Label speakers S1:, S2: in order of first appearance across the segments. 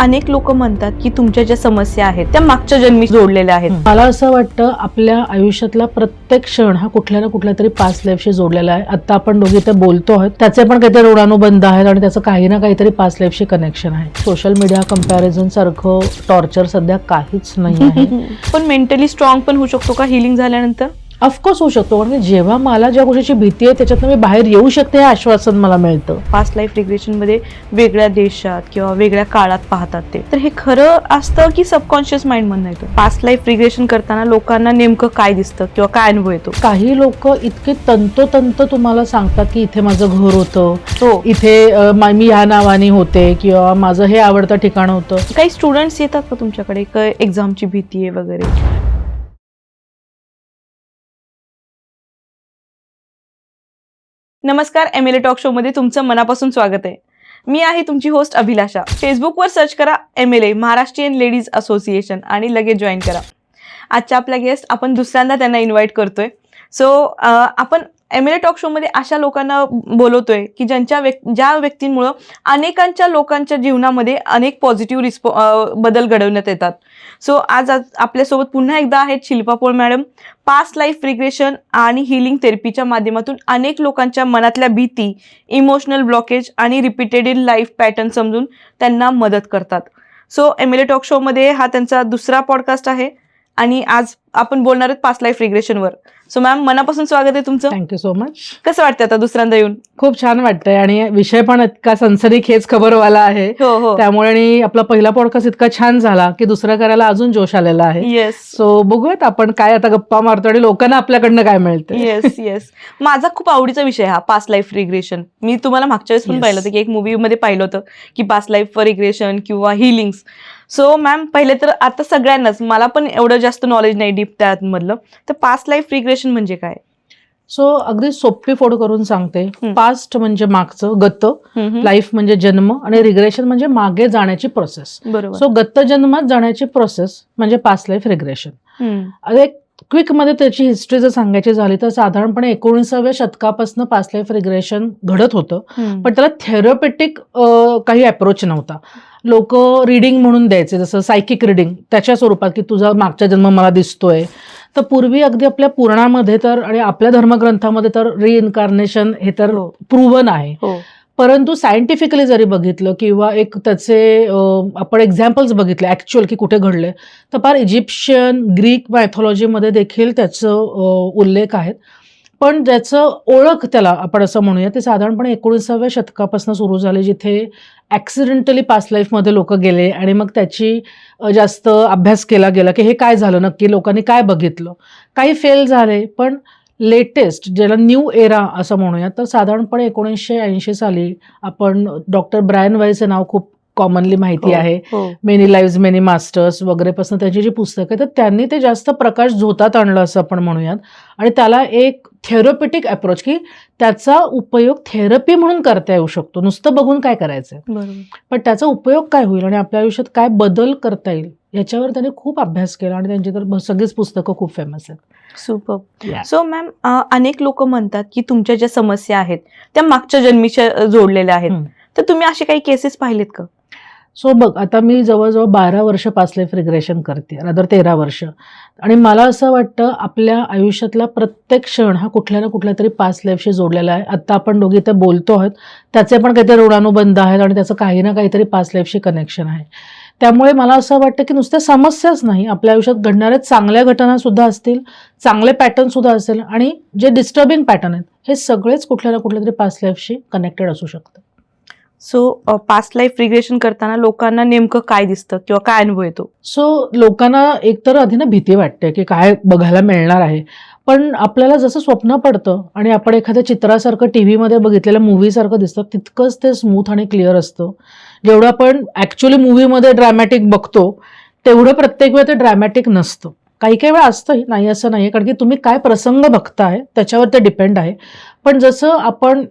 S1: अनेक लोक म्हणतात की तुमच्या ज्या समस्या आहेत त्या मागच्या जन्मी जोडलेल्या आहेत.
S2: मला असं वाटतं आपल्या आयुष्यातला प्रत्येक क्षण हा कुठल्या ना कुठल्या तरी पास्ट लाईफशी जोडलेला आहे. आता आपण दोघे ते बोलतो आहोत, त्याचे पण काहीतरी ऋणानुबंध आहेत आणि त्याचं काही ना काहीतरी पास्ट लाईफशी कनेक्शन आहे. सोशल मीडिया कंपॅरिझन सारखं टॉर्चर सध्या काहीच नाही आहे.
S1: पण मेंटली स्ट्रॉंग पण होऊ शकतो का हिलिंग झाल्यानंतर?
S2: ऑफकोर्स होऊ शकतो, कारण जेव्हा मला ज्या गोष्टीची भीती आहे त्याच्यातनं मी बाहेर येऊ शकते हे आश्वासन मला मिळतं.
S1: पास्ट लाईफ रिग्रेशन मध्ये वेगळ्या देशात किंवा वेगळ्या काळात पाहतात ते, तर हे खरं असतं की सबकॉन्शियस माइंड मधून येतं? पास्ट लाईफ रिग्रेशन करताना लोकांना नेमकं काय दिसतं किंवा काय अनुभव येतो?
S2: काही लोक इतके तंतोतंत तुम्हाला सांगतात की इथे माझं घर होतं,
S1: हो,
S2: इथे मी ह्या नावाने होते किंवा माझं हे आवडतं ठिकाण होतं.
S1: काही स्टुडंट्स येतात का तुमच्याकडे एक्झामची भीती आहे वगैरे? नमस्कार, MLA टॉक शो मध्ये तुमचं मनापासून स्वागत आहे. मी आहे तुमची होस्ट अभिलाषा. फेसबुकवर सर्च करा MLA महाराष्ट्रीयन लेडीज असोसिएशन आणि लगेच जॉईन करा. आजच्या आपल्या गेस्ट आपण दुसऱ्यांदा त्यांना इन्व्हाइट करतोय. सो आपण MLA टॉक शो मध्ये अशा लोकांना बोलवतोय की ज्या व्यक्तींमुळे अनेकांच्या लोकांच्या जीवनामध्ये अनेक पॉझिटिव्ह बदल घडवण्यात येतात. सो आज आपल्यासोबत पुन्हा एकदा आहेत शिल्पा पोळ मॅडम. पास्ट लाईफ रिग्रेशन आणि हिलिंग थेरपीच्या माध्यमातून अनेक लोकांच्या मनातल्या भीती, इमोशनल ब्लॉकेज आणि रिपीटेड लाईफ पॅटर्न समजून त्यांना मदत करतात. सो MLA टॉक शो मध्ये हा त्यांचा दुसरा पॉडकास्ट आहे आणि आज आपण बोलणार आहोत पास्ट लाईफ रिग्रेशनवर. सो मॅम, मनापासून स्वागत आहे तुमचं.
S2: Thank you so much.
S1: कसं वाटतं आता दुसऱ्यांदा येऊन?
S2: खूप छान वाटतंय आणि विषय पण इतका सनसनीखेज खबरवाला आहे.
S1: हो हो,
S2: त्यामुळे आणि आपला पहिला पॉडकास्ट इतका छान झाला की दुसरा करायला अजून जोश आलेला आहे.
S1: येस
S2: सो बघूयात आपण काय आता गप्पा मारतो आणि लोकांना आपल्याकडनं काय मिळतं.
S1: Yes yes. माझा खूप आवडीचा विषय हा पास्ट लाईफ रिग्रेशन. मी तुम्हाला मागच्या वेळेस पण
S2: Yes.
S1: पाहिलं होतं की एक मूवी मध्ये पाहिलं होतं की पास्ट लाईफ रिग्रेशन किंवा हिलिंग्स. सो मॅम, पहिले तर आता सगळ्यांनाच, मला पण एवढं जास्त नॉलेज नाही डीप त्यामधलं, तर पास्ट लाईफ रिग्रेशन म्हणजे काय?
S2: सो अगदी सोपी फोड करून सांगते.
S1: हम्म.
S2: पास्ट म्हणजे मागचं, गत, लाईफ म्हणजे जन्म आणि रिग्रेशन म्हणजे मागे जाण्याची प्रोसेस.
S1: बरोबर.
S2: सो गत जन्मात जाण्याची प्रोसेस म्हणजे पास्ट लाईफ रिग्रेशन.
S1: हम्म.
S2: एक क्विक मध्ये त्याची हिस्ट्री जर सांगायची झाली तर साधारणपणे 19व्या शतकापासून पास्ट लाईफ रिग्रेशन घडत होतं.
S1: हम्म.
S2: पण त्याला थेरपेटिक काही अप्रोच नव्हता. लोक रिडिंग म्हणून द्यायचे, जसं सायकिक रिडिंग त्याच्या स्वरूपात की तुझा मागचा जन्म मला दिसतोय. तर पूर्वी अगदी आपल्या पुराणामध्ये तर आणि आपल्या धर्मग्रंथामध्ये तर रिइन्कार्नेशन हे तर
S1: हो.
S2: प्रूव्हन आहे.
S1: हो.
S2: परंतु सायंटिफिकली जरी बघितलं किंवा एक त्याचे आपण एक्झाम्पल्स बघितले ऍक्च्युअल की कुठे घडले, तर फार इजिप्शियन, ग्रीक मायथॉलॉजीमध्ये देखील त्याचं उल्लेख आहेत. पण ज्याचं ओळख त्याला आपण असं म्हणूया ते साधारणपणे 19व्या शतकापासून सुरू झाले, जिथे ऍक्सिडेंटली पास्ट लाईफमध्ये लोक गेले आणि मग त्याची जास्त अभ्यास केला गेला की हे काय झालं नक्की, लोकांनी काय बघितलं. काही फेल झाले, पण लेटेस्ट ज्याला न्यू एरा असं म्हणूया तर साधारणपणे 1980 साली आपण डॉक्टर ब्रायन वाईसचं नाव खूप कॉमनली माहिती आहे.
S1: हो.
S2: मेनी लाईव्हज मेनी मास्टर्स वगैरे पासून त्याची जी पुस्तकं आहेत तर त्यांनी ते जास्त प्रकाश झोतात आणलं असं आपण म्हणूयात. आणि त्याला एक थेरपेटिक अप्रोच की त्याचा उपयोग थेरपी म्हणून करता येऊ शकतो, नुसतं बघून काय करायचंय,
S1: बरोबर.
S2: पण त्याचा उपयोग काय होईल आणि आपल्या आयुष्यात काय बदल करता येईल याच्यावर त्यांनी खूप अभ्यास केला आणि त्यांची तर सगळीच पुस्तकं खूप फेमस आहेत.
S1: सुपर.
S2: Yeah.
S1: सो मॅम, अनेक लोक म्हणतात की तुमच्या ज्या समस्या आहेत त्या मागच्या जन्मीच्या जोडलेल्या आहेत. तर तुम्ही असे काही केसेस पाहिलेत का?
S2: सो बघ, आता मी जवळजवळ 12 वर्ष पास्ट लाईफ रिग्रेशन करते, रादर 13 वर्ष. आणि मला असं वाटतं आपल्या आयुष्यातला प्रत्येक क्षण हा कुठल्या ना कुठल्या तरी पास्ट लाईफशी जोडलेला आहे. आता आपण दोघे ते बोलतो आहोत, त्याचे पण काहीतरी ऋणानुबंध आहेत आणि त्याचं काही ना काहीतरी पास्ट लाईफशी कनेक्शन आहे. त्यामुळे मला असं वाटतं की नुसत्या समस्याच नाही, आपल्या आयुष्यात घडणाऱ्या चांगल्या घटना सुद्धा असतील, चांगले पॅटर्न सुद्धा असेल आणि जे डिस्टर्बिंग पॅटर्न आहेत हे सगळेच कुठल्या ना कुठल्या तरी पास्ट लाईफशी कनेक्टेड असू शकतं.
S1: सो पास्ट लाईफ रिग्रेशन करताना लोकांना नेमकं काय दिसतं किंवा काय अनुभव येतो?
S2: सो लोकांना एकतर आधी ना भीती वाटते की काय बघायला मिळणार आहे. पण आपल्याला जसं स्वप्न पडतं आणि आपण एखाद्या चित्रासारखं टीव्हीमध्ये बघितलेल्या मूव्हीसारखं दिसतं, तितकंच ते स्मूथ आणि क्लिअर असतं. जेवढं आपण ऍक्च्युअली मूव्हीमध्ये ड्रॅमॅटिक बघतो तेवढं प्रत्येक वेळ ते ड्रॅमॅटिक नसतं. काही काही वेळा असतं, नाही असं नाही, कारण की तुम्ही काय प्रसंग बघताय त्याच्यावर ते डिपेंड आहे. पण जसं आपण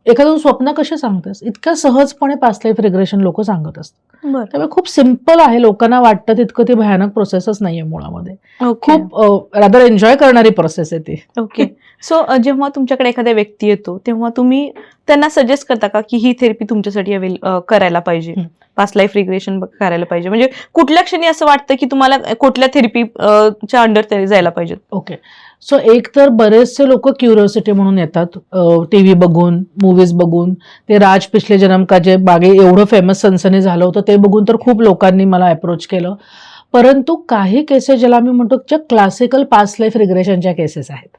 S2: एखादं स्वप्न कसे सांगतेस इतक्या सहजपणे पास्ट लाईफ रिग्रेशन लोक सांगत असतात. त्यामुळे खूप सिम्पल आहे, लोकांना वाटतं तितकं ती भयानक प्रोसेसच नाहीये मुळामध्ये.
S1: ओके.
S2: खूप रादर एन्जॉय करणारी प्रोसेस आहे ती.
S1: ओके. सो जेव्हा तुमच्याकडे एखादा व्यक्ती येतो तेव्हा तुम्ही त्यांना सजेस्ट करता का की ही थेरपी तुमच्यासाठी करायला पाहिजे, पास्ट लाईफ रिग्रेशन करायला पाहिजे, म्हणजे कुठल्या क्षणी असं वाटतं की तुम्हाला कुठल्या थेरपी च्या अंडर जायला पाहिजे?
S2: ओके. सो एक तर बरेचसे लोक क्युरिओसिटी म्हणून येतात, टीव्ही बघून, मूवीज बघून. ते राज पिछले जन्म का जे बागे एवढं फेमस सनसनी झालं होतं ते बघून तर खूप लोकांनी मला अप्रोच केलं. परंतु काही केसेस ज्याला आम्ही म्हणतो ज्या क्लासिकल पास्ट लाईफ रिग्रेशनच्या केसेस आहेत,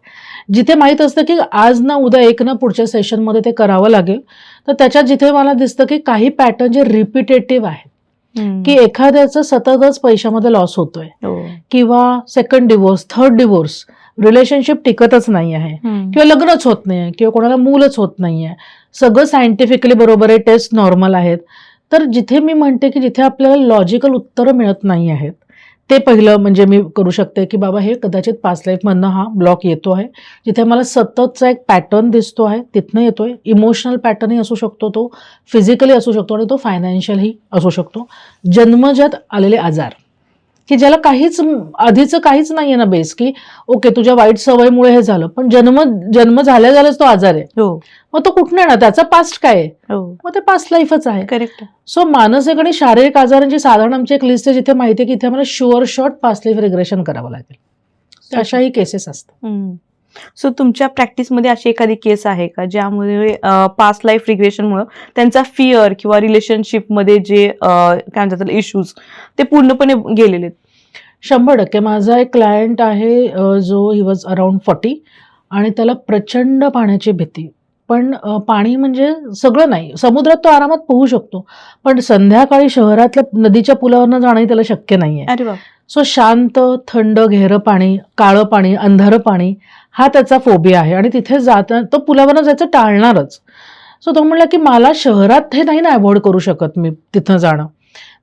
S2: जिथे माहीत असतं की आज ना उद्या एक ना पुढच्या सेशनमध्ये ते करावं लागेल, तर त्याच्यात जिथे मला दिसतं की काही पॅटर्न जे रिपिटेटिव्ह आहेत, की एखाद्याचं सततच पैशामध्ये लॉस होतोय किंवा second divorce, third divorce, relationship टिकतच नाही आहे किंवा लग्नच होत नाहीये किंवा कोणाला मूलच होत नाहीये, सगळं सायंटिफिकली बरोबर आहे, टेस्ट नॉर्मल आहेत. तर जिथे मी म्हणते की जिथे आपल्याला लॉजिकल उत्तरं मिळत नाही आहेत, ते पहिलं म्हणजे मी करू शकते की बाबा हे कदाचित पास्ट लाईफमधनं हा ब्लॉक येतो आहे. जिथे मला सततचा एक पॅटर्न दिसतो आहे तिथनं येतोय. इमोशनल पॅटर्नही असू शकतो, तो फिजिकली असू शकतो आणि तो फायनान्शियलही असू शकतो. जन्मजात आलेले आजार की ज्याला काहीच आधीचं काहीच नाहीये ना बेस, की ओके तुझ्या वाईट सवयीमुळे हे झालं, पण जन्म झाल्याच तो आजार आहे. मग तो कुठनं येणार, त्याचा पास्ट काय आहे? मग ते पास्ट लाईफच आहे.
S1: करेक्ट.
S2: सो मानसिक आणि शारीरिक आजारांची साधारण आमची एक लिस्ट आहे जिथे माहिती आहे की इथे मला sure shot past life regression करावं लागेल. तर अशाही केसेस असतात.
S1: सो तुमच्या प्रॅक्टिसमध्ये अशी एखादी केस आहे का ज्यामुळे पास्ट लाईफ रिग्रेशनमुळे त्यांचा फिअर किंवा रिलेशनशिपमध्ये जे काय म्हणतात इश्यूज ते पूर्णपणे गेलेले?
S2: 100% माझा एक क्लायंट आहे, जो ही वॉज अराउंड 40 आणि त्याला प्रचंड पाण्याची भीती. पण पाणी म्हणजे सगळं नाही, समुद्रात तो आरामात पोहू शकतो, पण संध्याकाळी शहरातल्या नदीच्या पुलावरनं जाणंही त्याला शक्य नाहीये.
S1: अरे वा.
S2: सो शांत, थंड, घेरं पाणी, काळं पाणी, अंधारं पाणी हा त्याचा फोबिया आहे आणि तिथे जाता तो पुलावरनं जायचं टाळणारच. सो तो म्हणला की मला शहरात हे नाही ना अवॉइड करू शकत मी तिथं जाणं.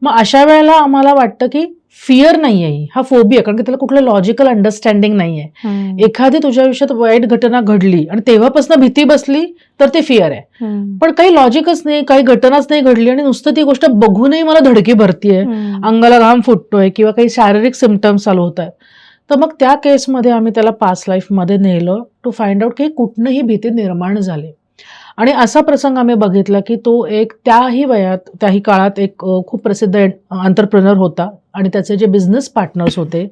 S2: मग अशा वेळेला आम्हाला वाटतं की फिअर नाही आहे, हा फोबिया, कारण की त्याला कुठलं लॉजिकल अंडरस्टँडिंग नाही आहे. एखादी तुझ्या आयुष्यात वाईट घटना घडली आणि तेव्हापासून भीती बसली तर ते फिअर आहे. पण काही लॉजिकच नाही, काही घटनाच नाही घडली आणि नुसतं ती गोष्ट बघूनही मला धडकी भरतीये, अंगाला घाम फुटतोय किंवा काही शारीरिक सिम्पटम्स चालू होत आहेत, तर मग त्या केसमध्ये आम्ही त्याला पास्ट लाईफमध्ये नेलं टू फाइंड आउट की कुठनंही भीती निर्माण झाली. आणि असा प्रसंग आम्ही बघितला की तो एक त्याही वयात त्याही काळात एक खूप प्रसिद्ध एंटरप्रेनर होता आणि त्याचे जे बिझनेस पार्टनर्स होते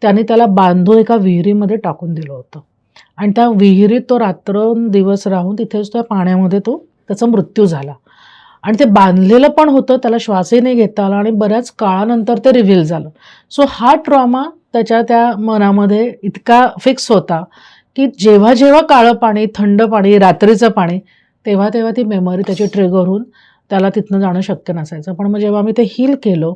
S2: त्यांनी त्याला बांधून एका विहिरीमध्ये टाकून दिलं होतं आणि त्या विहिरीत तो रात्रंदिवस राहून तिथेच त्या पाण्यामध्ये त्याचा मृत्यू झाला. आणि ते बांधलेलं पण होतं, त्याला श्वासही नाही घेता आला आणि बऱ्याच काळानंतर ते रिव्हील झालं. सो हा ट्रॉमा त्याच्या त्या मनामध्ये इतका फिक्स होता की जेव्हा जेव्हा काळं पाणी, थंड पाणी, रात्रीचं पाणी, तेव्हा तेव्हा ती मेमरी त्याची ट्रिगर होऊन त्याला तिथनं जाणं शक्य नसायचं. पण मग जेव्हा मी ते हील केलं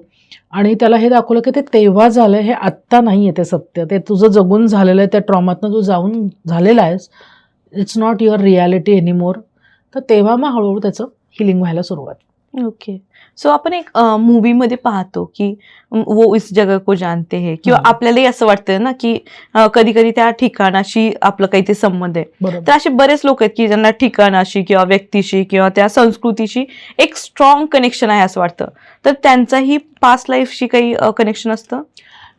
S2: आणि त्याला हे दाखवलं की ते तेव्हा झालं, हे आत्ता नाही आहे ते सत्य, ते तुझं जगून झालेलं आहे, त्या ट्रॉमातनं तू जाऊन झालेला आहेस, it's not your reality anymore. तर तेव्हा मग हळूहळू त्याचं हिलिंग व्हायला सुरुवात.
S1: ओके. सो आपण एक मूवीमध्ये पाहतो की वो इस जगह को जानते हैं किंवा आपल्यालाही असं वाटतं ना की कधी कधी त्या ठिकाणाशी आपलं काही ते संबंध आहे. तर असे बरेच लोक आहेत की ज्यांना ठिकाणाशी किंवा व्यक्तीशी किंवा त्या संस्कृतीशी एक स्ट्रॉंग कनेक्शन आहे असं वाटतं, तर त्यांचाही पास्ट लाईफशी काही कनेक्शन असतं?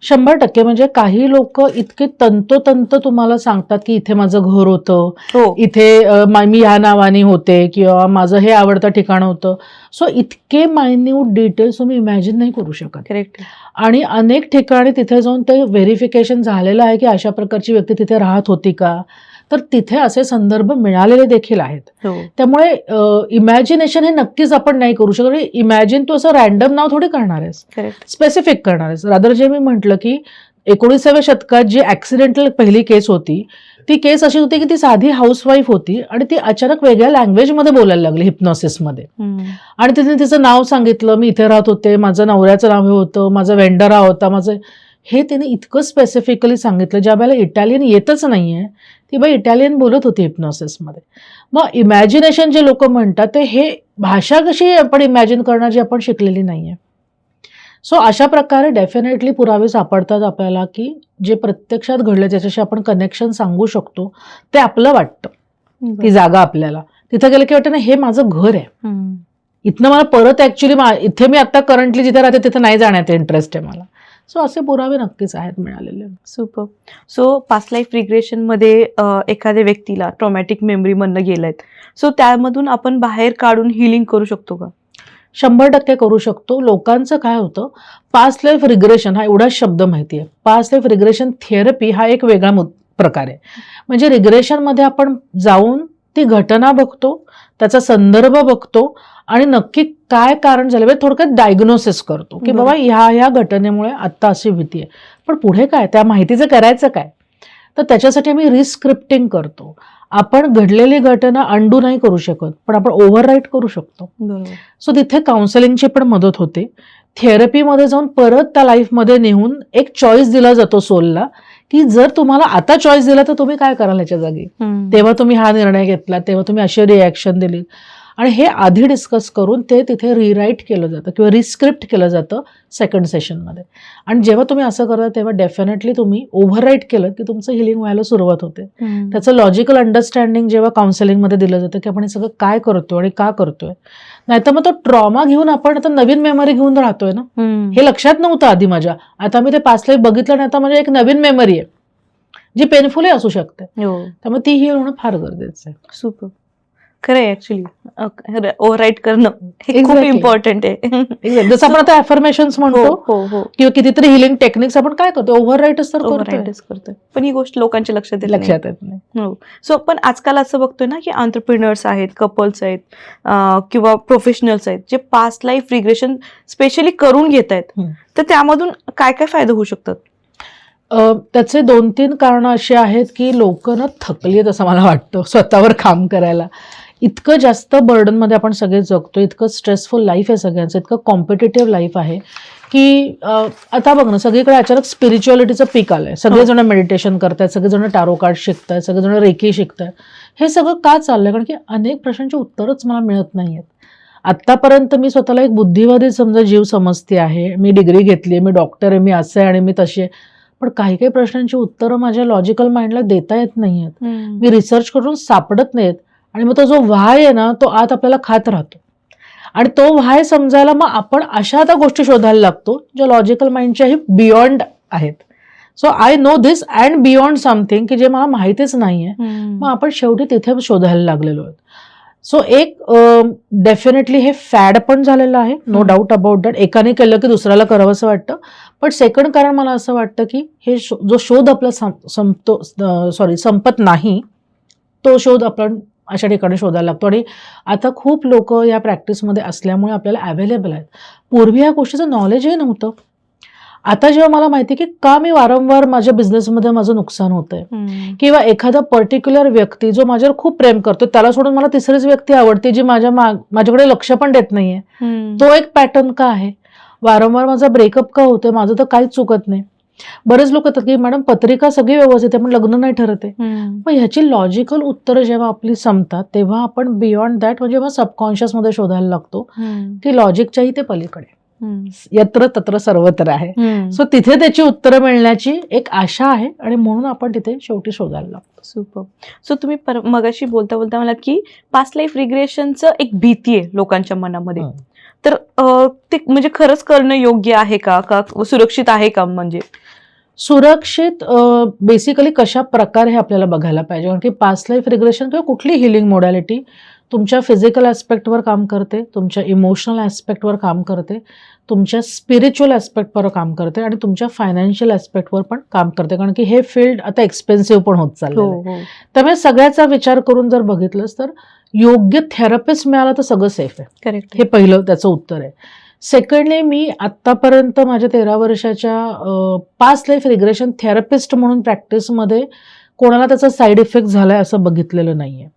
S2: 100% म्हणजे काही लोक इतके तंतोतंत तुम्हाला सांगतात की इथे माझं घर होतं, इथे मी ह्या नावाने होते किंवा माझं हे आवडतं ठिकाण होतं. सो इतके मायन्यूट डिटेल्स तुम्ही इमॅजिन नाही करू शकत.
S1: करेक्ट.
S2: आणि अनेक ठिकाणी तिथे जाऊन ते व्हेरिफिकेशन झालेलं आहे की अशा प्रकारची व्यक्ती तिथे राहत होती का, तर तिथे असे संदर्भ मिळालेले देखील आहेत. त्यामुळे इमॅजिनेशन हे नक्कीच आपण नाही करू शकत. इमॅजिन तू असं रॅन्डम नाव थोडी करणार आहेस, स्पेसिफिक करणार आहेस. रादर जे मी म्हटलं की 19व्या शतकात जी ऍक्सिडेंटल पहिली केस होती, ती केस अशी होती की ती साधी हाऊसवाईफ होती आणि ती अचानक वेगळ्या लँग्वेजमध्ये बोलायला लागली हिप्नॉसिसमध्ये. आणि तिने तिचं नाव सांगितलं, मी इथे राहत होते, माझं नवऱ्याचं नाव हे होतं, माझा वेंडर हा होता, माझं हे तिने इतकं स्पेसिफिकली सांगितलं. ज्या वेळेला इटालियन येतच नाहीये ती बाई इटालियन बोलत होती हिप्नॉसिसमध्ये. मग इमॅजिनेशन जे लोक म्हणतात ते हे भाषा कशी आपण इमॅजिन करणार जी आपण शिकलेली नाहीये. सो अशा प्रकारे डेफिनेटली पुरावे सापडतात आपल्याला की जे प्रत्यक्षात घडलं ज्याच्याशी आपण कनेक्शन सांगू शकतो ते आपलं वाटतं. ती जागा आपल्याला तिथं गेलं की वाटतं ना हे माझं घर आहे, इथनं मला परत ऍक्च्युली इथे मी आता करंटली जिथे राहते तिथे नाही जाण्यात इंटरेस्ट आहे मला. सो असे पुरावे नक्कीच आहेत मिळालेले.
S1: सुपर. सो पास्ट लाईफ रिग्रेशनमध्ये एखाद्या व्यक्तीला ट्रॉमॅटिक मेमरीमधनं गेलायत, सो त्यामधून आपण बाहेर काढून हिलिंग करू शकतो का?
S2: 100% करू शकतो. लोकांचं काय होतं, पास्ट लाईफ रिग्रेशन हा एवढाच शब्द माहिती आहे. पास्ट लाईफ रिग्रेशन थेरपी हा एक वेगळा प्रकार आहे. म्हणजे रिग्रेशनमध्ये आपण जाऊन ती घटना बघतो, त्याचा संदर्भ बघतो आणि नक्की काय कारण झालं म्हणजे थोडक्यात डायग्नोसिस करतो की बाबा ह्या घटनेमुळे आत्ता अशी भीती आहे. पण पुढे काय, त्या माहितीचं करायचं काय? तर त्याच्यासाठी आम्ही रिस्क्रिप्टिंग करतो. आपण घडलेली घटना अंडू नाही करू शकत, पण आपण ओव्हरराईट करू शकतो.
S1: बरोबर.
S2: सो तिथे काउन्सिलिंगची पण मदत होते. थेरपीमध्ये जाऊन परत त्या लाईफमध्ये नेऊन एक चॉईस दिला जातो सोलला, की जर तुम्हाला आता चॉईस दिला तर तुम्ही काय कराल ह्याच्या जागी. तेव्हा तुम्ही हा निर्णय घेतला, तेव्हा तुम्ही अशी रिॲक्शन दिली आणि हे आधी डिस्कस करून ते तिथे रिराईट केलं जातं किंवा रिस्क्रिप्ट केलं जातं सेकंड सेशनमध्ये. आणि जेव्हा तुम्ही असं करता तेव्हा डेफिनेटली तुम्ही ओव्हरराईट केलं की तुमचं हिलिंग व्हायला सुरुवात होते. त्याचं लॉजिकल अंडरस्टँडिंग जेव्हा काउन्सिलिंगमध्ये दिलं जातं की आपण हे सगळं काय करतोय आणि का करतोय. नाहीतर मग तो ट्रॉमा घेऊन आपण आता नवीन मेमरी घेऊन राहतोय ना, हे लक्षात नव्हतं आधी माझ्या. आता मी ते पास्ट लाईफ बघितलं नाही, आता म्हणजे एक नवीन मेमरी आहे जी पेनफुलही असू शकते. त्यामुळे ती हील होणं फार गरजेचं आहे.
S1: सुपर. खरं आहे ऍक्च्युली ओव्हरराईट करणं हे खूप
S2: Exactly.
S1: इम्पॉर्टंट आहे.
S2: जसं आपण आता अफर्मेशन्स म्हणतो
S1: हो
S2: किंवा कितीतरी हिलिंग टेक्निक्स आपण काय करतो, ओव्हरराईटच तर करतोय.
S1: ओव्हरराईटच करतोय, पण ही गोष्ट लोकांच्या लक्षात येत नाही.
S2: लक्षात येत नाही.
S1: हो. सो पण आजकाल असं बघतोय ना की एंटरप्रिनर्स आहेत, कपल्स आहेत किंवा प्रोफेशनल्स आहेत जे पास्ट लाईफ रिग्रेशन स्पेशली करून घेत आहेत, तर त्यामधून काय काय फायदे होऊ शकतात?
S2: त्याचे 2-3 कारणं अशी आहेत की लोक ना थकली आहेत असं मला वाटतं स्वतःवर काम करायला. इतकं जास्त बर्डनमध्ये आपण सगळे जगतो, इतकं स्ट्रेसफुल लाईफ आहे सगळ्यांचं, इतकं कॉम्पिटेटिव्ह लाईफ आहे की आता बघ ना सगळीकडे अचानक स्पिरिच्युअलिटीचं पीक आलंय. सगळेजण मेडिटेशन करतायत, सगळेजण टॅरो कार्ड शिकतायत, सगळेजण रेकी शिकतायत. हे सगळं का चाललंय? कारण की अनेक प्रश्नांची उत्तरच मला मिळत नाही आहेत. आत्तापर्यंत मी स्वतःला एक बुद्धिवादी समजा जीव समजते आहे, मी डिग्री घेतली आहे, मी डॉक्टर आहे, मी असं आहे आणि मी तशी आहे. पण काही काही प्रश्नांची उत्तरं माझ्या लॉजिकल माइंडला देता येत नाही आहेत. मी रिसर्च करून सापडत नाहीत आणि मग तो जो व्हाय आहे ना तो आत आपल्याला खात राहतो आणि तो व्हाय समजायला मग आपण अशा आता गोष्टी शोधायला लागतो ज्या लॉजिकल माइंडच्याही बियॉन्ड आहेत. So I know this and beyond something की जे मला माहितीच नाहीये. मग आपण शेवटी तिथे शोधायला लागलेलो आहोत. सो एक डेफिनेटली हे फॅड पण झालेलं आहे, नो डाऊट अबाउट दॅट. एकाने केलं की दुसऱ्याला करावं असं वाटतं. पण सेकंड कारण मला असं वाटतं की हे जो शोध आपला संपत नाही तो शोध आपण अशा ठिकाणी शोधायला लागतो. आणि आता खूप लोक या प्रॅक्टिसमध्ये असल्यामुळे आपल्याला अवेलेबल आहेत. पूर्वी या गोष्टीचं नॉलेजही नव्हतं. आता जेव्हा मला माहिती की का मी वारंवार माझ्या बिझनेसमध्ये माझं नुकसान होतंय किंवा एखादा पर्टिक्युलर व्यक्ती जो माझ्यावर खूप प्रेम करतो त्याला सोडून मला तिसरीच व्यक्ती आवडते जी माझ्याकडे लक्ष पण देत नाहीये, तो एक पॅटर्न का आहे? वारंवार माझा ब्रेकअप का होतोय? माझं तर काहीच चुकत नाही. बरेच लोक येतात की मॅडम पत्रिका सगळी व्यवस्थित आहे पण लग्न नाही ठरत आहे. मग ह्याची लॉजिकल उत्तरं जेव्हा आपली संपतात तेव्हा आपण बियॉन्ड दॅट म्हणजे मग सबकॉन्शियस मध्ये शोधायला लागतो की लॉजिकच्याही ते पलीकडे यत्र तत्र सर्वत्र आहे. सो तिथे त्याची उत्तरं मिळण्याची एक आशा आहे आणि म्हणून आपण तिथे शेवटी शोधायला लागतो.
S1: सुपर. सो तुम्ही मगाशी बोलता बोलता म्हणालात की पास्ट लाईफ रिग्रेशनचं एक भीती आहे लोकांच्या मनामध्ये, तर ते म्हणजे खरंच करणं योग्य आहे का सुरक्षित आहे का? म्हणजे
S2: सुरक्षित बेसिकली कशा प्रकारे हे आपल्याला बघायला पाहिजे. कारण की पास्ट लाईफ रिग्रेशन किंवा कुठली हिलिंग मोडॅलिटी तुमच्या फिजिकल ॲस्पेक्टवर काम करते, तुमच्या इमोशनल ॲस्पेक्टवर काम करते, तुमच्या स्पिरिच्युअल ॲस्पेक्टवर काम करते आणि तुमच्या फायनान्शियल ॲस्पेक्टवर पण काम करते. कारण की हे फील्ड आता एक्सपेन्सिव्ह पण होत चाललं आहे. त्यामुळे सगळ्याचा विचार करून जर बघितलंस तर योग्य थेरपिस्ट मिळाला तर सगळं सेफ आहे.
S1: करेक्ट.
S2: हे पहिलं त्याचं उत्तर आहे. सेकंडली मी आत्तापर्यंत माझ्या 13 वर्षाच्या पास्ट लाईफ रिग्रेशन थेरपिस्ट म्हणून प्रॅक्टिसमध्ये कोणाला त्याचा साईड इफेक्ट झालाय असं बघितलेलं नाहीये.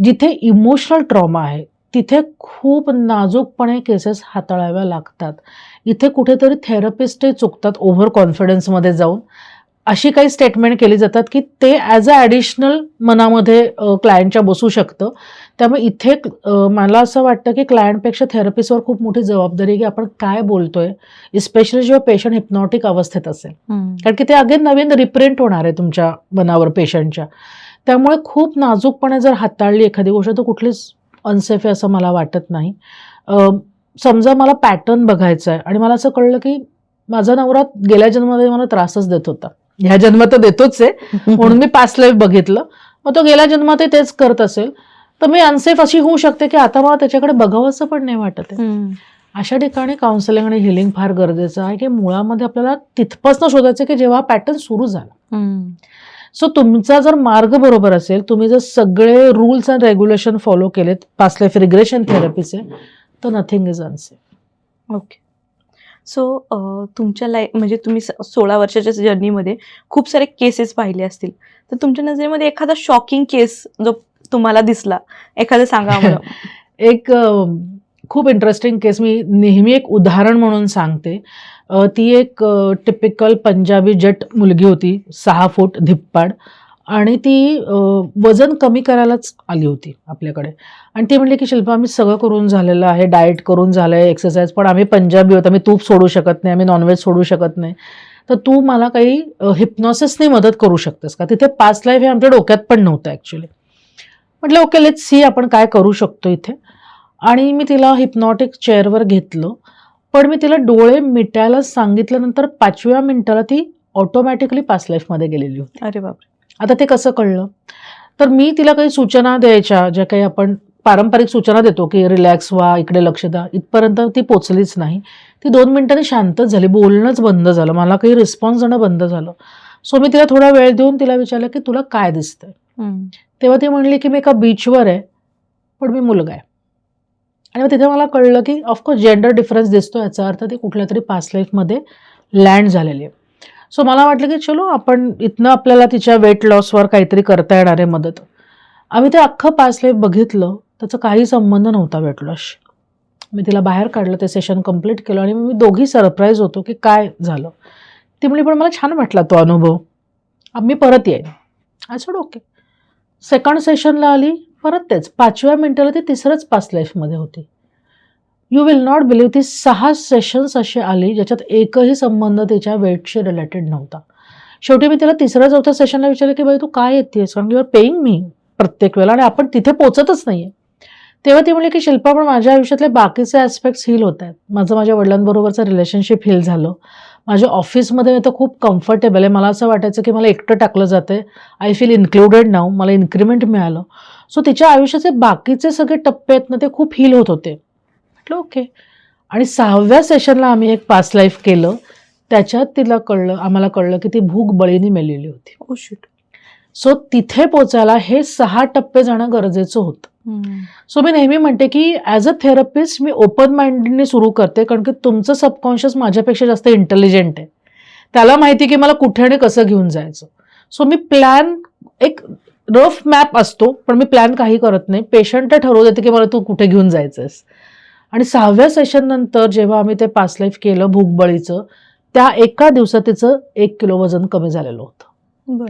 S2: जिथे इमोशनल ट्रॉमा आहे तिथे खूप नाजूकपणे केसेस हाताळाव्या लागतात. इथे कुठेतरी थेरपिस्टही चुकतात ओव्हर कॉन्फिडन्समध्ये जाऊन. अशी काही स्टेटमेंट केली जातात की ते ॲज अ ॲडिशनल मनामध्ये क्लायंटच्या बसू शकतं. त्यामुळे इथे मला असं वाटतं की क्लायंटपेक्षा थेरपिस्टवर खूप मोठी जबाबदारी आहे की आपण काय बोलतोय, इस्पेशली जेव्हा पेशंट हिप्नॉटिक अवस्थेत असेल. कारण की ते अगेन नवीन रिप्रिंट होणार आहे तुमच्या मनावर पेशंटच्या. त्यामुळे खूप नाजूकपणे जर हाताळली एखादी गोष्ट तर कुठलीच अनसेफ आहे असं मला वाटत नाही. समजा मला पॅटर्न बघायचा आहे आणि मला असं कळलं की माझा नवरा गेल्या जन्मामध्ये मला त्रासच देत होता, ह्या जन्मात तर देतोच आहे, म्हणून मी पास्ट लाईफ बघितलं. मग तो गेल्या जन्मातही तेच करत असेल तर मी अनसेफ अशी होऊ शकते की आता मला त्याच्याकडे बघावंसं पण नाही वाटत आहे. अशा ठिकाणी काउन्सिलिंग आणि हिलिंग फार गरजेचं आहे की मुळामध्ये आपल्याला तिथपासून शोधायचं की जेव्हा पॅटर्न सुरू झाला. सो तुमचा जर मार्ग बरोबर असेल, तुम्ही जर सगळे रूल्स अँड रेग्युलेशन फॉलो केलेत पास्ट लाईफ रिग्रेशन थेरपीचे, तर nothing is unsafe.
S1: Okay. So तुमच्या म्हणजे तुम्ही 16 वर्षाच्या जर्नीमध्ये खूप सारे केसेस पाहिले असतील, तर तुमच्या नजरेमध्ये एखादा शॉकिंग केस जो तुम्हाला दिसला, एखादं सांगा मला.
S2: एक खूप इंटरेस्टिंग केस मी नेहमी एक उदाहरण म्हणून सांगते. ती एक टिपिकल पंजाबी जट मुलगी होती, 6 फूट धिप्पाड, आणि ती वजन कमी करायलाच आली होती आपल्याकडे. आणि ती म्हणली की शिल्पा, आम्ही सगळं करून झालेलं आहे, डाएट करून झालं आहे, एक्सरसाइज, पण आम्ही पंजाबी आहोत, आम्ही तूप सोडू शकत नाही, आम्ही नॉनव्हेज सोडू शकत नाही, तर तू मला काही हिप्नॉसिसने मदत करू शकतेस का? तिथे पास्ट लाईफ हे आमच्या डोक्यात पण नव्हतं ॲक्च्युली. म्हटलं ओके, लेट्स सी आपण काय करू शकतो इथे. आणि मी तिला हिप्नॉटिक चेअरवर घेतलं, पण मी तिला डोळे मिटायला सांगितल्यानंतर 5व्या मिनिटाला ती ऑटोमॅटिकली पास्ट लाईफमध्ये गेलेली होती.
S1: अरे बापरे.
S2: आता ते कसं कळलं? तर मी तिला काही सूचना द्यायच्या, ज्या काही आपण पारंपरिक सूचना देतो की रिलॅक्स व्हा, इकडे लक्ष द्या, इथपर्यंत ती पोचलीच नाही. ती 2 मिनिटांनी शांतच झाली, बोलणंच बंद झालं, मला काही रिस्पॉन्स देणं बंद झालं. सो मी तिला थोडा वेळ देऊन तिला विचारलं की तुला काय दिसतंय? तेव्हा ती म्हणली की मी एका बीचवर आहे, पण मी मुलगा आहे. आणि मग तिथे मला कळलं की ऑफकोर्स जेंडर डिफरन्स दिसतो, याचा अर्थ ती कुठल्या तरी पास्ट लाईफमध्ये लँड झालेली आहे. सो मला वाटलं की चलो आपण इथनं आपल्याला तिच्या वेट लॉसवर काहीतरी करता येणार आहे मदत. आम्ही ते अख्खं पास्ट लाईफ बघितलं, त्याचा काही संबंध नव्हता वेट लॉसशी. मी तिला बाहेर काढलं, ते सेशन कंप्लीट केलं, आणि मी दोघी सरप्राईज होतो की काय झालं. ती म्हणली पण मला छान वाटला तो अनुभव, मी परत येईन. असं ओके. सेकंड सेशनला आली, परत तेच 5व्या मिनिटाला ती तिसरंच पास्ट लाईफमध्ये होती. यू विल नॉट बिलीव्ह, ती 6 सेशन्स अशी आली ज्याच्यात एकही संबंध तिच्या वेटशी रिलेटेड नव्हता. शेवटी मी तिला 3ऱ्या-4थ्या सेशनला विचारलं की बाई तू काय येतेस, कारण यू आर पेईंग मी प्रत्येक वेळेला आणि आपण तिथे पोचतच नाहीये. तेव्हा ती म्हणली की शिल्पा, पण माझ्या आयुष्यातले बाकीचे ॲस्पेक्ट्स हील होत आहेत. माझं माझ्या वडिलांबरोबरचं रिलेशनशिप हील झालं, माझ्या ऑफिसमध्ये मी तर खूप कम्फर्टेबल आहे, मला असं वाटायचं की मला एकटं टाकलं जाते, आय फील इन्क्लुडेड नाऊ, मला इन्क्रीमेंट मिळालं. सो तिच्या आयुष्याचे बाकीचे सगळे टप्पे आहेत ना, ते खूप हील होत होते. म्हटलं ओके. आणि 6व्या सेशनला आम्ही एक पास्ट लाईफ केलं, त्याच्यात तिला कळलं, आम्हाला कळलं की ती भूक बळीने मेलेली होती.
S1: Oh shit.
S2: सो तिथे पोचायला हे 6 टप्पे जाणं गरजेचं होतं. सो मी नेहमी म्हणते की ॲज अ थेरपिस्ट मी ओपन माइंडेडने सुरू करते, कारण की तुमचं सबकॉन्शियस माझ्यापेक्षा जास्त इंटेलिजंट आहे, त्याला माहिती की मला कुठे आणि कसं घेऊन जायचं. सो मी प्लॅन, एक रफ मॅप असतो, पण मी प्लॅन काही करत नाही, पेशंट ठरवू देते की मला तू कुठे घेऊन जायचंस. आणि 6व्या सेशन नंतर जेव्हा आम्ही ते पास्ट लाईफ केलं भूकबळीचं, त्या एका दिवसात तिचं 1 किलो वजन कमी झालेलं होतं.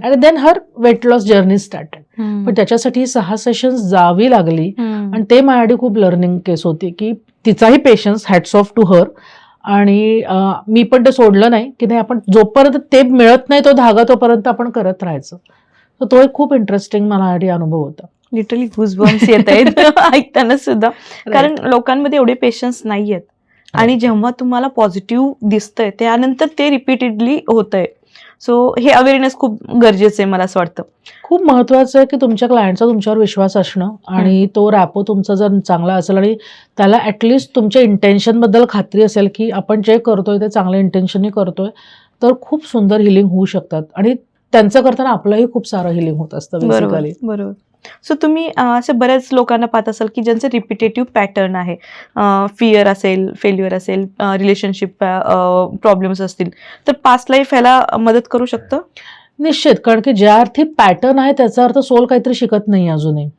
S2: आणि देन हर वेट लॉस जर्नी स्टार्टेड. पण त्याच्यासाठी 6 सेशन्स जावी लागली, आणि ते माझ्यासाठी खूप लर्निंग केस होती की तिचाही patience, hats off to her. आणि मी पण ते सोडलं नाही की नाही, आपण जोपर्यंत ते मिळत नाही तो धागा, तोपर्यंत आपण करत राहायचं. तर तो एक खूप इंटरेस्टिंग मला अनुभव होता.
S1: लिटरली गुजबम्स येत आहेत ऐकताना सुद्धा, कारण लोकांमध्ये एवढे पेशन्स नाही आहेत. आणि जेव्हा तुम्हाला पॉझिटिव्ह दिसतंय त्यानंतर ते रिपीटेडली होतंय. सो हे अवेअरनेस खूप गरजेचं आहे, मला असं वाटतं.
S2: खूप महत्त्वाचं आहे की तुमच्या क्लायंटचा तुमच्यावर विश्वास असणं, आणि तो रॅपो तुमचा जर चांगला असेल आणि त्याला ॲटलिस्ट तुमच्या इंटेन्शनबद्दल खात्री असेल की आपण जे करतोय ते चांगल्या इंटेन्शनने करतोय, तर खूप सुंदर हिलिंग होऊ शकतात. आणि त्यांचं करताना आपलंही खूप सारं हिलिंग होत असतं बेसिकली.
S1: बरोबर. सो तुम्ही असे बऱ्याच लोकांना पाहत असाल की ज्यांचं रिपिटेटिव्ह पॅटर्न आहे, फिअर असेल, फेल्युअर असेल, रिलेशनशिप प्रॉब्लेम्स असतील, तर पास्ट लाईफ ह्याला मदत करू शकतं?
S2: निश्चित, कारण की ज्या अर्थी पॅटर्न आहे त्याचा अर्थ सोल काहीतरी शिकत नाही अजूनही.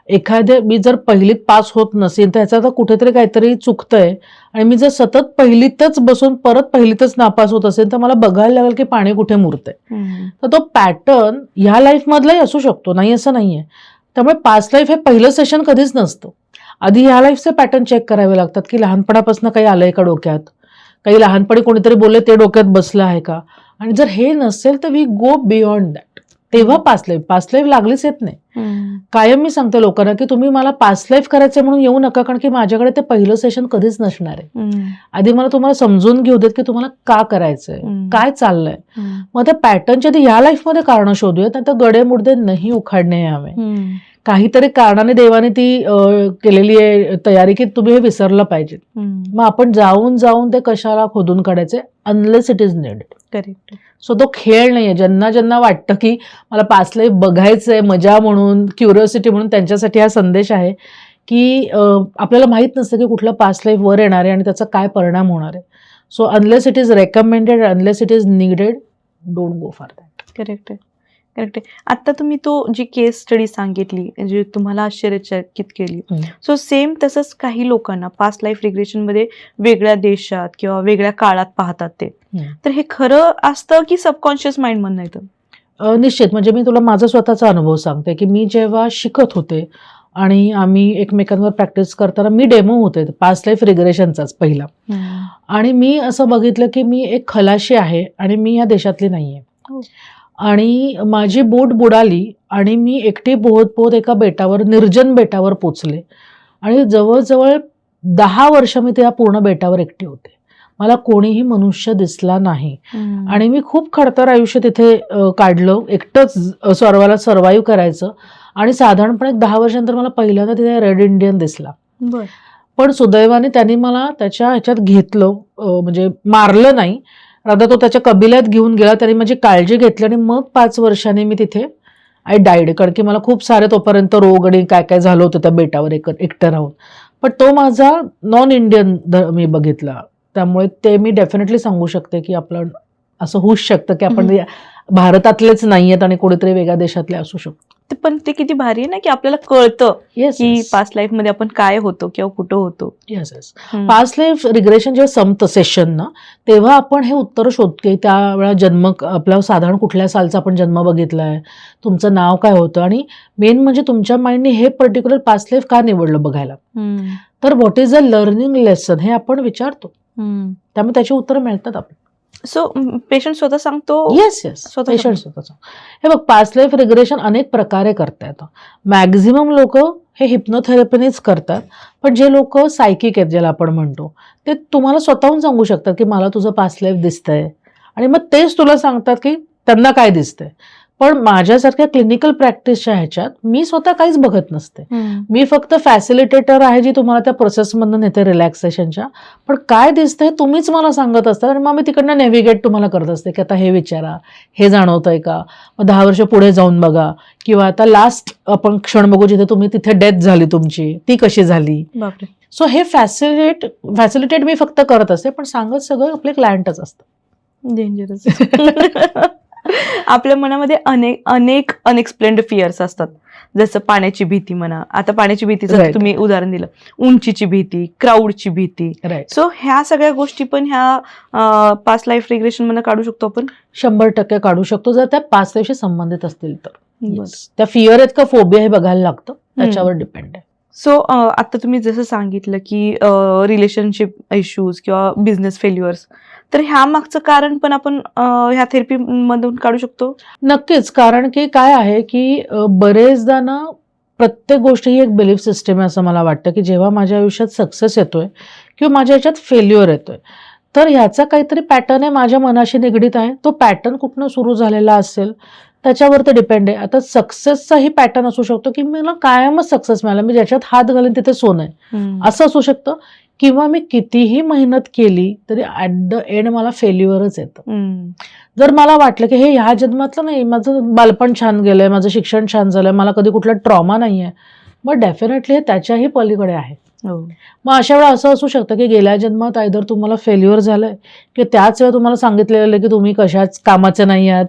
S2: एखाद्या, मी जर पहिलीत पास होत नसेल तर ह्याचा अर्थ कुठेतरी काहीतरी चुकतंय, आणि मी जर सतत पहिलीतच बसून परत पहिलीतच नापास होत असेल तर मला बघायला लागेल की पाणी कुठे मुरतंय. तर तो पॅटर्न ह्या लाईफमधलाही असू शकतो, नाही असं नाहीये. त्यामुळे पास्ट लाईफ हे पहिलं सेशन कधीच नसतं. आधी ह्या लाईफचे पॅटर्न चेक करावे लागतात की लहानपणापासून काही आलंय का डोक्यात, काही लहानपणी कोणीतरी बोलले ते डोक्यात बसलं आहे का. आणि जर हे नसेल तर वी गो बियॉन्ड दॅट. तेव्हा पास्ट लाईफ लागलीच येत नाही. कायम मी सांगते लोकांना की तुम्ही मला पास्ट लाईफ करायचं म्हणून येऊ नका, कारण की माझ्याकडे ते पहिलं सेशन कधीच नसणार आहे. आधी मला तुम्हाला समजून घेऊ देत की तुम्हाला का करायचंय, काय चाललंय. मग त्या पॅटर्नच्या आधी ह्या लाईफमध्ये कारण शोधूयात, आता गडे मुडदे नाही उखाडणे हवे. काहीतरी कारणाने देवाने ती केलेली आहे तयारी की तुम्ही हे विसरलं पाहिजे. मग आपण जाऊन जाऊन ते कशाला खोदून काढायचे, unless it is needed.
S1: Correct.
S2: So तो खेळ नाहीये. ज्यांना ज्यांना वाटतं की मला पास्ट लाईफ बघायचंय मजा म्हणून, क्युरिओसिटी म्हणून, त्यांच्यासाठी हा संदेश आहे की आपल्याला माहित नसतं की कुठलं पास्ट लाईफ वर येणार आहे आणि त्याचा काय परिणाम होणार आहे. So unless it is recommended, unless it is needed, don't go for that.
S1: Correct आहे. करेक्ट आहे. आता तुम्ही तो जी केस स्टडी सांगितली जी तुम्हाला आश्चर्यचकित केली, सो सेम तसंच काही लोकांना पास्ट लाईफ रिग्रेशनमध्ये वेगळ्या देशात किंवा वेगळ्या काळात पाहतात ते, तर हे खरं असतं की सबकॉन्शियस माइंड म्हणणं येतं?
S2: निश्चित. म्हणजे मी तुला माझा स्वतःचा अनुभव सांगते की मी जेव्हा शिकत होते आणि आम्ही एकमेकांवर प्रॅक्टिस करताना मी डेमो होते पास्ट लाईफ रिग्रेशनचाच पहिला, आणि मी असं बघितलं की मी एक खलाशी आहे आणि मी या देशातली नाहीये. आणि माझी बोट बुडाली आणि मी एकटी पोहत पोहत एका बेटावर, निर्जन बेटावर पोचले आणि जवळजवळ 10 वर्ष मी त्या पूर्ण बेटावर एकटी होते. मला कोणीही मनुष्य दिसला नाही आणि मी खूप खडतर आयुष्य तिथे काढलं, एकटंच सर्वाईव्ह करायचं. आणि साधारणपणे 10 वर्षांनंतर मला पहिल्यांदा तिथे रेड इंडियन दिसला. पण सुदैवाने त्यांनी मला त्याच्या ह्याच्यात घेतलं, म्हणजे मारलं नाही, राधा तो त्याच्या कबिल्यात घेऊन गेला. त्यांनी माझी काळजी घेतली आणि मग 5 वर्षांनी मी तिथे आय डायड, कारण की मला खूप सारे तोपर्यंत रोग आणि काय काय झालं होतं त्या बेटावर एकटं राहून. पण तो माझा नॉन इंडियन मी बघितला. त्यामुळे ते मी डेफिनेटली सांगू शकते की आपलं असं होऊच शकतं की आपण भारतातलेच नाहीयेत आणि कोणीतरी वेगळ्या देशातले असू शकतो.
S1: पण ते किती भारी आहे ना की आपल्याला कळतं
S2: येस,
S1: की पास्ट लाईफ मध्ये आपण काय होतो किंवा कुठं होतो.
S2: Yes yes. Past life regression जेव्हा संपतं सेशन ना, तेव्हा आपण हे उत्तर शोधतो. त्यावेळा जन्म आपला साधारण कुठल्या सालचा आपण जन्म बघितलाय, तुमचं नाव काय होतं, आणि मेन म्हणजे तुमच्या माइंडने हे पर्टिक्युलर पास्ट लाईफ का निवडलं बघायला. तर what is a learning lesson हे आपण विचारतो, त्यामुळे त्याची उत्तरं मिळतात आपल्याला.
S1: सो पेशंट स्वतः सांगतो.
S2: येस येस, पेशंट स्वतः. हे बघ, पास्ट लाईफ रिग्रेशन अनेक प्रकारे करता येतं. मॅक्झिमम लोक हे हिप्नोथेरपीनेच करतात, पण जे लोक सायकिक आहेत ज्याला आपण म्हणतो, ते तुम्हाला स्वतःहून सांगू शकतात की मला तुझं पास्ट लाईफ दिसतंय, आणि मग तेच तुला सांगतात की त्यांना काय दिसतंय. पण माझ्यासारख्या क्लिनिकल प्रॅक्टिसच्या ह्याच्यात मी स्वतः काहीच बघत नसते. मी फक्त फॅसिलिटेटर आहे जी तुम्हाला त्या प्रोसेसमधून नेते रिलॅक्सेशनच्या. पण काय दिसतंय तुम्हीच मला सांगत असतात आणि मग मी तिकडनं नेव्हिगेट तुम्हाला करत असते की आता हे विचारा, हे जाणवतंय का, मग 10 वर्ष पुढे जाऊन बघा, किंवा आता लास्ट आपण क्षण बघू जिथे तुम्ही तिथे डेथ झाली तुमची, ती कशी झाली. सो हे फॅसिलिटेट मी फक्त करत असते, पण सांगत सगळं आपले क्लायंटच असतं.
S1: डेंजरस. आपल्या मनामध्ये अनेक अनएक्सप्लेन्ड फिअर्स असतात, जसं पाण्याची भीती म्हणा. आता पाण्याची भीतीचं तुम्ही उदाहरण दिलं, उंचीची भीती, क्राऊडची भीती. सो ह्या सगळ्या गोष्टी पण ह्या पास्ट लाईफ रिग्रेशन मध्ये काढू शकतो आपण.
S2: 100% काढू शकतो जर त्या पास्ट लाईफशी संबंधित असतील तर. त्या फिअर आहेत का फोबिया हे बघायला लागतं, त्याच्यावर डिपेंड आहे.
S1: सो आता तुम्ही जसं सांगितलं की रिलेशनशिप इश्यूज किंवा बिझनेस फेल्युअर्स, तर ह्या मागचं कारण पण आपण ह्या थेरपी मधून काढू शकतो.
S2: नक्कीच. कारण की काय आहे की बरेचदा ना प्रत्येक गोष्ट ही एक बिलीफ सिस्टम आहे असं मला वाटतं, की जेव्हा माझ्या आयुष्यात सक्सेस येतोय किंवा माझ्या ह्याच्यात फेल्युअर येतोय, तर ह्याचा काहीतरी पॅटर्न आहे माझ्या मनाशी निगडीत आहे. तो पॅटर्न कुठनं सुरू झालेला असेल त्याच्यावर ते डिपेंड आहे. आता सक्सेसचाही पॅटर्न असू शकतो की मला कायमच सक्सेस मिळाला, मी ज्याच्यात हात घालेन तिथे सोनं आहे, असं असू शकतं. किंवा मी कितीही मेहनत केली तरी ऍट द एंड मला फेल्युअरच येतं. जर मला वाटलं की हे ह्या जन्मातलं नाही, माझं बालपण छान गेलंय, माझं शिक्षण छान झालंय, मला कधी कुठला ट्रॉमा नाहीये, मग डेफिनेटली हे त्याच्याही पलीकडे आहे. मग अशा वेळा असं असू शकतं की गेल्या जन्मात आयदर तुम्हाला फेल्युअर झालंय की त्याच वेळा तुम्हाला सांगितलेलं की तुम्ही कशाच कामाचे नाही आहात,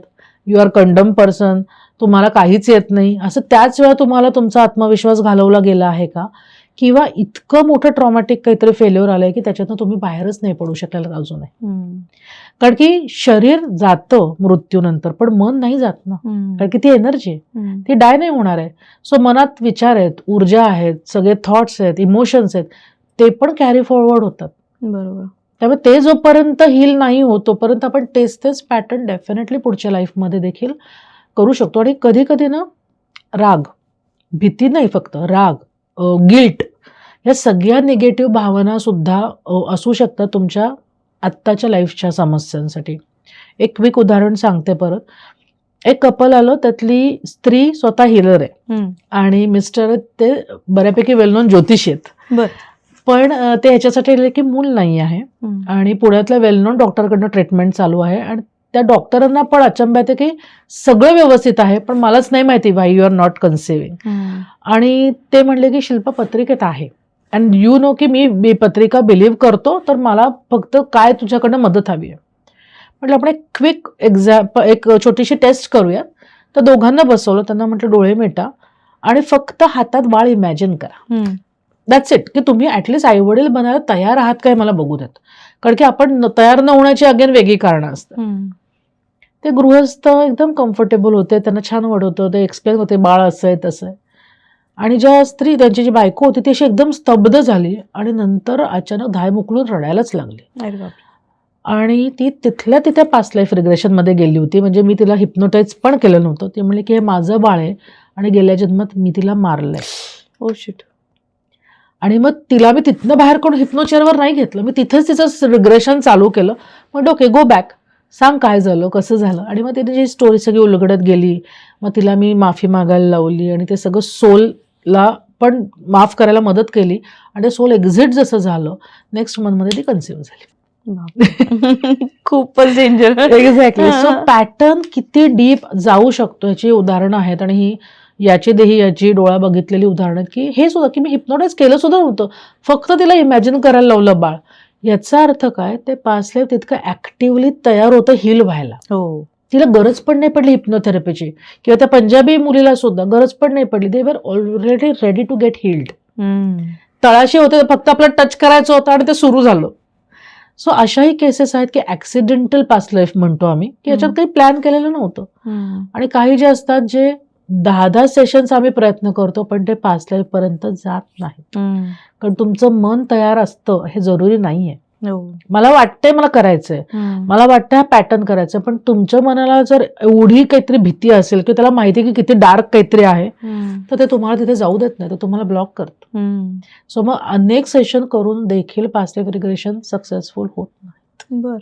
S2: यू आर कंडम पर्सन, तुम्हाला काहीच येत नाही, असं त्याच वेळा तुम्हाला तुमचा आत्मविश्वास घालवला गेला आहे का, किंवा इतकं मोठं ट्रॉमॅटिक काहीतरी फेल्युअर आलंय की त्याच्यातनं तुम्ही बाहेरच नाही पडू शकलेला अजूनही. कारण की शरीर जातं मृत्यूनंतर, पण मन नाही जात ना, कारण की ती एनर्जी आहे, ती डाय नाही होणार आहे. सो मनात विचार आहेत, ऊर्जा आहेत, सगळे थॉट्स आहेत, इमोशन्स आहेत, ते पण कॅरी फॉरवर्ड होतात.
S1: बरोबर.
S2: त्यामुळे ते जोपर्यंत हील नाही होत तोपर्यंत आपण तेच पॅटर्न डेफिनेटली पुढच्या लाईफमध्ये देखील करू शकतो. आणि कधी कधी ना राग, भीती नाही, फक्त राग, गिल्ट, या सगळ्या निगेटिव्ह भावना सुद्धा असू शकतात तुमच्या आत्ताच्या लाईफच्या समस्यांसाठी. एक क्विक उदाहरण सांगते परत. एक कपल आलं, त्यातली स्त्री स्वतः हिलर आहे आणि मिस्टर ते बऱ्यापैकी वेल नोन ज्योतिषी आहेत.
S1: बर.
S2: पण ते ह्याच्यासाठी आले की मूल नाही आहे आणि पुण्यातल्या वेल नोन डॉक्टरकडनं ट्रीटमेंट चालू आहे आणि त्या डॉक्टरांना पण अचंब्यात आहे की सगळं व्यवस्थित आहे, पण मलाच नाही माहिती वाय यू आर नॉट कन्सिविंग. आणि ते म्हणले की शिल्पा पत्रिकेत आहे अँड यू नो की मी पत्रिका बिलीव्ह करतो, तर मला फक्त काय तुझ्याकडनं मदत हवी आहे. म्हटलं आपण एक क्विक एक छोटीशी टेस्ट करूया. तर दोघांना बसवलं, त्यांना म्हटलं डोळे मिटा आणि फक्त हातात बाळ इमॅजिन करा. That's it. की तुम्ही ऍटलिस्ट आई वडील बनायला तयार आहात काय मला बघू देत. कारण की आपण तयार न होण्याची अगेन वेगळी कारणं असतात. ते गृहस्थ एकदम कम्फर्टेबल होते, त्यांना छान वाटत, ते एक्सप्लेन होते बाळ असं आहे तसं आहे. आणि ज्या स्त्री, त्यांची जी बायको होती ती अशी एकदम स्तब्ध झाली आणि नंतर अचानक धाय मोकळून रडायलाच लागली. आणि ती तिथल्या तिथे पास्ट लाईफ रिग्रेशनमध्ये गेली होती. म्हणजे मी तिला हिप्नोटाईज पण केलं नव्हतं. ती म्हणली की हे माझं बाळ आहे आणि गेल्या जन्मात मी तिला मारलंय.
S1: Oh shit.
S2: आणि मग तिला मी तिथनं बाहेर कोण हिप्नोचेअरवर नाही घेतलं, मी तिथेच तिचं रिग्रेशन चालू केलं. मग ओके गो बॅक, सांग काय झालं कसं झालं. आणि मग तिने जी स्टोरी सगळी उलगडत गेली. मग तिला मी माफी मागायला लावली आणि ते सगळं सोलला पण माफ करायला मदत केली. आणि ते सोल एक्झिट जसं झालं, नेक्स्ट मंथमध्ये ती कन्सिव्ह झाली.
S1: खूपच डेंजर.
S2: एक्झॅक्टली. सो पॅटर्न किती डीप जाऊ शकतो याची उदाहरणं आहेत. आणि ही याची डोळा बघितलेली उदाहरणं की हे सुद्धा की मी हिप्नोटाईज केलं सुद्धा नव्हतं, फक्त तिला इमॅजिन करायला लावलं बाळ. याचा अर्थ काय, ते पास्ट लाईफ तितकं ऍक्टिव्हली तयार होतं हील व्हायला.
S1: हो.
S2: तिला गरज पण नाही पडली हिप्नोथेरपीची, किंवा त्या पंजाबी मुलीला सुद्धा गरज पण नाही पडली. They were already ready to get healed. तळाशी होते, फक्त आपलं टच करायचं होतं आणि ते सुरू झालं. सो अशाही केसेस आहेत की ऍक्सिडेंटल पास्ट लाईफ म्हणतो आम्ही, की याच्यात काही प्लॅन केलेलं नव्हतं. आणि काही जे असतात जे 10 सेशन्स आम्ही प्रयत्न करतो, पण ते पास्ट लाईफ पर्यंत जात नाही. कारण तुमचं मन तयार असतं हे जरुरी नाहीये. मला वाटतंय मला करायचंय, मला वाटतं हा पॅटर्न करायचं, पण तुमच्या मनाला जर एवढी काहीतरी भीती असेल की त्याला माहिती की किती डार्क काहीतरी आहे, तर ते तुम्हाला तिथे जाऊ देत नाही, तर तुम्हाला ब्लॉक करतो. सो मग अनेक सेशन करून देखील पास्ट लाईफ रिग्रेशन सक्सेसफुल होत नाही.
S1: बर.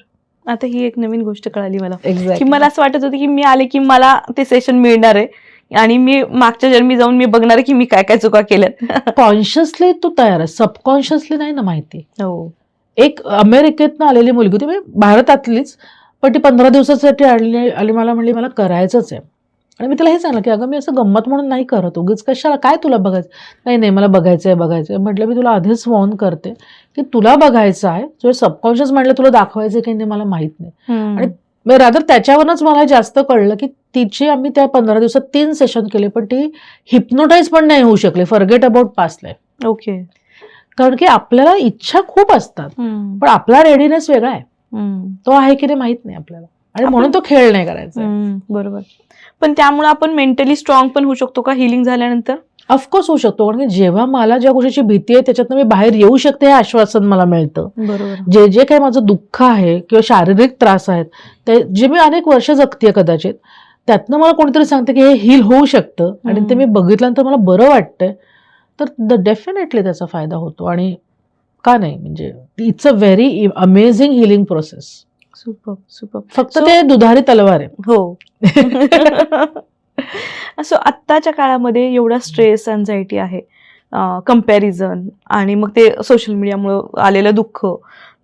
S1: आता ही एक नवीन गोष्ट कळाली मला की
S2: एक्झॅक्टली.
S1: मला असं वाटत होतं की मी आले की मला ते सेशन मिळणार आहे आणि मी मागच्या जन्मी जाऊन मी बघणार आहे की मी काय काय चुका केल्यात.
S2: कॉन्शियसली तू तयार आहे, सबकॉन्शियसली नाही ना माहिती.
S1: हो.
S2: एक अमेरिकेतनं आलेली मुलगी होती, म्हणजे भारतातलीच, पण ती 15 दिवसासाठी आली. मला म्हणली मला करायचंच आहे. आणि मी तिला हे सांगितलं की अगं मी असं गंमत म्हणून नाही करत, उगीच कशाला, काय तुला बघायचं. नाही मला बघायचंय. म्हटलं मी तुला आधीच वॉर्न करते की तुला बघायचं आहे, तुझं सबकॉन्शियस म्हटलं तुला दाखवायचं की नाही मला माहित नाही. आणि रादर त्याच्यावरच मला जास्त कळलं की तिची आम्ही त्या 15 दिवसात 3 सेशन केले, पण ती हिप्नोटाईज पण नाही होऊ शकली. Forget about past life.
S1: Okay.
S2: कारण की आपल्याला इच्छा खूप असतात, पण आपला रेडीनेस वेगळा आहे. तो आहे की नाही माहित नाही आपल्याला, आणि म्हणून तो खेळ नाही करायचा.
S1: बरोबर. पण त्यामुळे आपण मेंटली स्ट्रॉंग पण होऊ शकतो का हिलिंग झाल्यानंतर?
S2: ऑफकोर्स होऊ शकतो. कारण की जेव्हा मला ज्या गोष्टीची भीती आहे त्याच्यातनं मी बाहेर येऊ शकते हे आश्वासन मला मिळतं.
S1: बरोबर.
S2: जे काही माझं दुःख आहे किंवा शारीरिक त्रास आहेत ते जे मी अनेक वर्ष जगतेय कदाचित, त्यातनं मला कोणीतरी सांगतं की हे हील होऊ शकतं आणि ते मी बघितल्यानंतर मला बरं वाटतंय, तर डेफिनेटली त्याचा फायदा होतो. आणि का नाही, म्हणजे it's a very amazing healing process.
S1: Super.
S2: फक्त ते दुधारी तलवार आहे.
S1: हो. असं आत्ताच्या काळामध्ये एवढा स्ट्रेस, अँझायटी आहे, कंपॅरिझन आणि मग ते सोशल मीडियामुळे आलेलं दुःख,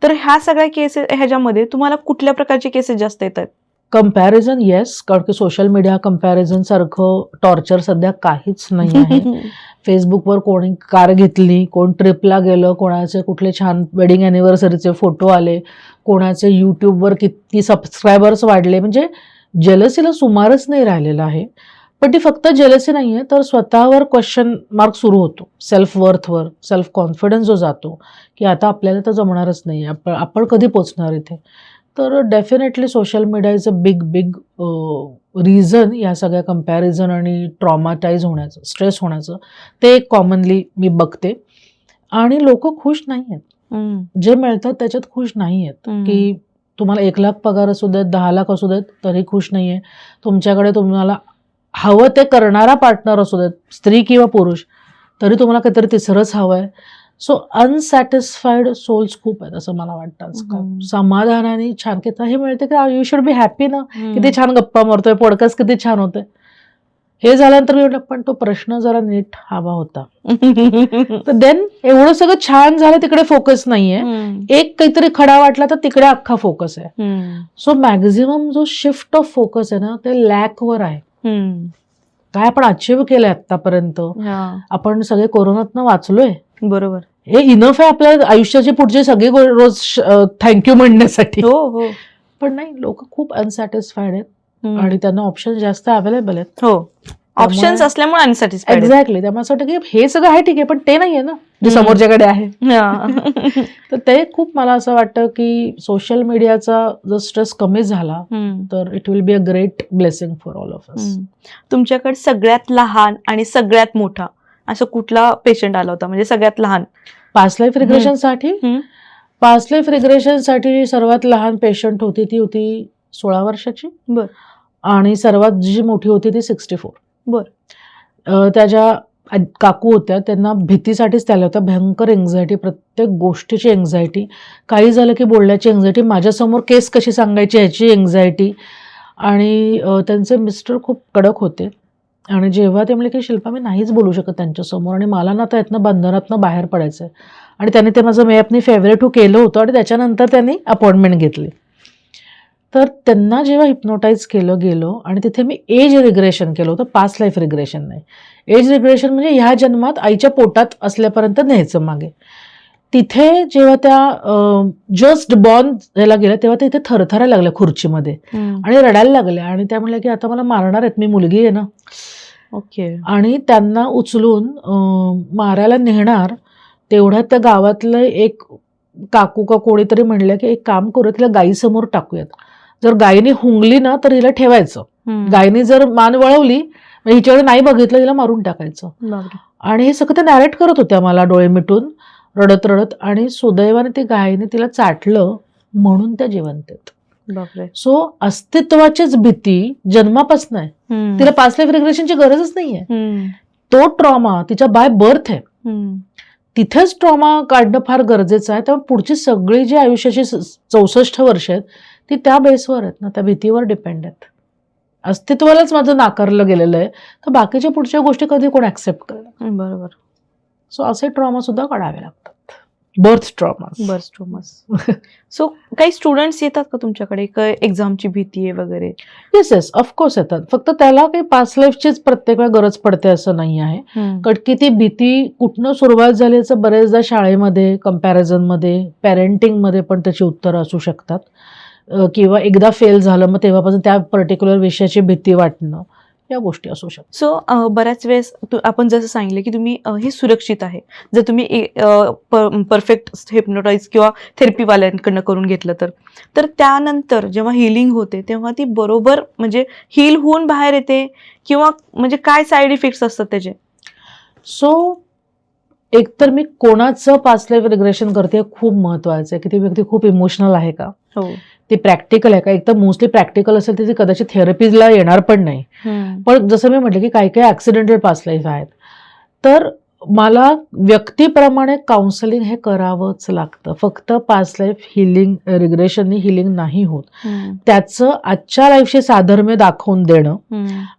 S1: तर ह्या सगळ्या केसेस ह्याच्यामध्ये तुम्हाला कुठल्या प्रकारचे केसेस जास्त येतात?
S2: Comparison, yes. कारण की सोशल मीडिया कंपॅरिझन सारखं टॉर्चर सध्या काहीच नाही आहे. फेसबुकवर कोणी कार घेतली, कोण ट्रिपला गेलं, कोणाचे कुठले छान वेडिंग अॅनिव्हर्सरीचे फोटो आले, कोणाचे यूट्यूबवर किती सबस्क्रायबर्स वाढले. म्हणजे जेलसीला सुमारच नाही राहिलेला आहे. पण ती फक्त जेलसी नाही आहे, तर स्वतःवर क्वेश्चन मार्क सुरू होतो, सेल्फ वर्थवर, सेल्फ कॉन्फिडन्स जो जातो की आता आपल्याला तर जमणारच नाही, आपण कधी पोचणार इथे. तर definitely social media is a big reason या सगळ्या कंपॅरिझन आणि ट्रॉमाटाईज होण्याचं, स्ट्रेस होण्याचं. ते एक कॉमनली मी बघते. आणि लोक खुश नाही आहेत, जे मिळतात त्याच्यात खुश नाही आहेत. की तुम्हाला 1 लाख पगार असू देत, 10 लाख असू देत, तरी खुश नाही आहे. तुम्हाला हवं ते करणारा पार्टनर असू देत, स्त्री किंवा पुरुष, तरी तुम्हाला काहीतरी तिसरंच हवंय. सो अनसॅटिस्फाईड सोल्स खूप आहेत असं मला वाटतं आजकाल. समाधानाने छान की हे मिळते की यू शुड बी हॅपी ना, किती छान गप्पा मारतोय, पॉडकास्ट किती छान होते. हे झाल्यानंतर मी म्हटलं पण तो प्रश्न जरा नीट हवा होता. तर देन एवढं सगळं छान झालं तिकडे फोकस नाहीये, एक काहीतरी खडा वाटला तर तिकडे अख्खा फोकस आहे. सो मॅक्झिमम जो शिफ्ट ऑफ फोकस आहे ना ते लॅकवर आहे. काय आपण अचीव्ह केलंय आतापर्यंत, आपण सगळे कोरोनातनं वाचलोय,
S1: बरोबर,
S2: हे इनफ आहे आपल्या आयुष्याचे पुढचे सगळे रोज थँक्यू म्हणण्यासाठी.
S1: हो.
S2: पण नाही, लोक खूप अनसॅटिस्फाईड आहेत आणि त्यांना ऑप्शन जास्त अवेलेबल आहेत.
S1: हो, ऑप्शन्स असल्यामुळे अनसॅटिस्फाईड.
S2: एक्झॅक्टली. त्यामुळे असं वाटतं की हे सगळं आहे ठीक आहे, पण ते नाहीये ना जे समोरच्याकडे आहे. तर ते खूप मला असं वाटतं की सोशल मीडियाचा जर स्ट्रेस कमी झाला तर it will be a great blessing for all of us.
S1: तुमच्याकडे सगळ्यात लहान आणि सगळ्यात मोठा असं कुठला पेशंट आला होता, म्हणजे सगळ्यात लहान
S2: पास्ट लाईफ रिग्रेशन साठी? पास्ट लाईफ रिग्रेशन साठी सर्वात लहान पेशंट होती ती होती 16 वर्षाची.
S1: बर.
S2: आणि सर्वात जी मोठी होती ती 64.
S1: बर.
S2: त्याच्या काकू होत्या, त्यांना भीतीसाठीच त्याला होत्या भयंकर एन्झायटी, प्रत्येक गोष्टीची एन्झायटी, काही झालं की बोलण्याची एन्झायटी, माझ्यासमोर केस कशी सांगायची ह्याची एन्झायटी. आणि त्यांचे मिस्टर खूप कडक होते आणि जेव्हा ते म्हणले की शिल्पा मी नाहीच बोलू शकत त्यांच्यासमोर आणि मला ना तर यातनं बंधनातनं बाहेर पडायचं आहे, आणि त्यांनी ते माझं मे अपनी फेवरेट हू केलं होतं आणि त्याच्यानंतर त्यांनी अपॉइंटमेंट घेतली. तर त्यांना जेव्हा हिप्नोटाईज केलं गेलो आणि तिथे मी एज रिग्रेशन केलं होतं, पास्ट लाईफ रिग्रेशन नाही. एज रिग्रेशन म्हणजे ह्या जन्मात आईच्या पोटात असल्यापर्यंत न्यायचं मागे. तिथे जेव्हा त्या जस्ट बॉर्न ह्याला गेल्या तेव्हा तिथे थरथरायला लागल्या खुर्चीमध्ये आणि रडायला लागल्या आणि त्या म्हणल्या की आता मला मारणार आहेत, मी मुलगी आहे ना.
S1: ओके.
S2: आणि त्यांना उचलून मारायला नेणार तेवढ्यात त्या गावातलं एक काकू का कोणीतरी म्हणलं की एक काम करू, तिला गायीसमोर टाकूयात, जर गायीने हुंगली ना तर हिला ठेवायचं, गायीने जर मान वळवली हिच्याकडे नाही बघितलं हिला मारून टाकायचं. आणि हे सगळं ते नॅरेट करत होत्या मला डोळे मिटून रडत रडत, आणि सुदैवाने ती गायीने तिला चाटलं म्हणून त्या जिवंत आहेत. सो अस्तित्वाचीच भीती जन्मापासून आहे, तिला पास्ट लाईफ रिग्रेशनची गरजच नाहीये. तो ट्रॉमा तिच्या बाय बर्थ आहे, तिथेच ट्रॉमा काढणं फार गरजेचं आहे. त्यामुळे पुढची सगळी जी आयुष्याची 64 वर्ष आहेत ती त्या बेसवर आहेत ना, त्या भीतीवर डिपेंड आहेत. अस्तित्वालाच माझं नाकारलं गेलेलं आहे, तर बाकीच्या पुढच्या गोष्टी कधी कोण ऍक्सेप्ट करणार.
S1: बरोबर.
S2: सो असे ट्रॉमा सुद्धा काढावे लागतात, बर्थ ट्रॉमा.
S1: सो काही स्टुडंट्स येतात का तुमच्याकडे, एक्झामची भीती आहे वगैरे?
S2: येस ऑफकोर्स येतात. फक्त त्याला काही पास्ट लाईफचीच प्रत्येक वेळा गरज पडते असं नाही आहे. कारण की ती भीती कुठनं सुरुवात झाली याचं बरेचदा शाळेमध्ये, कम्पॅरिझनमध्ये, पॅरेंटिंगमध्ये पण त्याची उत्तरं असू शकतात, किंवा एकदा फेल झालं मग तेव्हापासून त्या पर्टिक्युलर विषयाची भीती वाटणं, या गोष्टी असू शकतात.
S1: सो बऱ्याच वेळेस आपण जसं सांगितलं की तुम्ही हे सुरक्षित आहे, जर तुम्ही परफेक्ट हिप्नोटाईज किंवा थेरपीवाल्यांकडनं करून घेतलं तर त्यानंतर जेव्हा हिलिंग होते तेव्हा ती बरोबर म्हणजे हील होऊन बाहेर येते, किंवा म्हणजे काय साईड इफेक्ट्स असतात त्याचे?
S2: सो एकतर मी कोणाचं पास्ट लाईफ रिग्रेशन करते खूप महत्वाचं आहे की ती व्यक्ती खूप इमोशनल आहे का,
S1: हो,
S2: ती प्रॅक्टिकल आहे का. एक तर मोस्टली प्रॅक्टिकल असेल तर ती कदाचित थेरपीला येणार पण नाही. पण जसं मी म्हटलं की काही काही ऍक्सिडेंटल पास्ट लाईफ आहेत, तर मला व्यक्तीप्रमाणे काउन्सिलिंग हे करावंच लागतं. फक्त पास्ट लाईफ हिलिंग रिग्रेशननी हिलिंग नाही होत, त्याचं आजच्या लाईफशी साधर्म्य दाखवून देणं